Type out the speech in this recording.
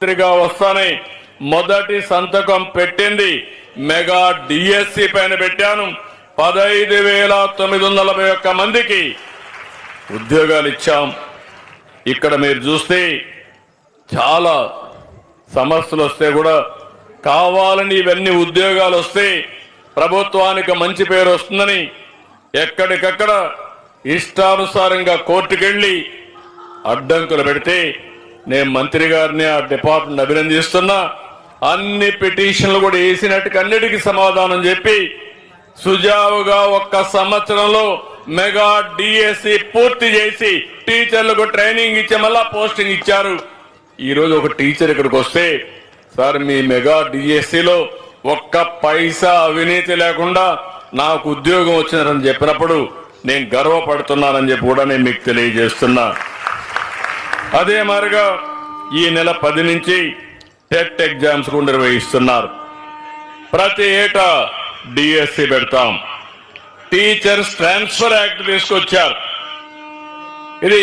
మంత్రిగా వస్తానే మొదటి సంతకం పెట్టింది మెగా డిఎస్సి పైన పెట్టాను. 15,941 మందికి ఉద్యోగాలు ఇచ్చాం. ఇక్కడ మీరు చూస్తే చాలా సమస్యలు వస్తే కూడా కావాలని ఇవన్నీ ఉద్యోగాలు వస్తే ప్రభుత్వానికి మంచి పేరు వస్తుందని ఎక్కడికక్కడ ఇష్టానుసారంగా కోర్టుకెళ్ళి అడ్డంకులు పెడితే నేను మంత్రి గారిని ఆ డిపార్ట్మెంట్ అభినందిస్తున్నా. అన్ని పిటిషన్లు కూడా వేసినట్టుగా అన్నిటికీ సమాధానం చెప్పి సుజావుగా 1 సంవత్సరంలో మెగా డిఎస్సి పూర్తి చేసి టీచర్లకు ట్రైనింగ్ ఇచ్చి మళ్ళా పోస్టింగ్ ఇచ్చారు. ఈ రోజు ఒక టీచర్ ఇక్కడికి వస్తే సార్ మీ మెగా డిఎస్సిలో 1 పైసా అవినీతి లేకుండా నాకు ఉద్యోగం వచ్చిందని చెప్పినప్పుడు నేను గర్వపడుతున్నానని చెప్పి కూడా నేను మీకు తెలియజేస్తున్నా. అదే మాదిరిగా ఈ నెల 10 నుంచి టెట్ ఎగ్జామ్స్ కూడా నిర్వహిస్తున్నారు. ప్రతి ఏటా డిఎస్సి పెడతాం. టీచర్స్ ట్రాన్స్ఫర్ యాక్ట్ తీసుకొచ్చారు. ఇది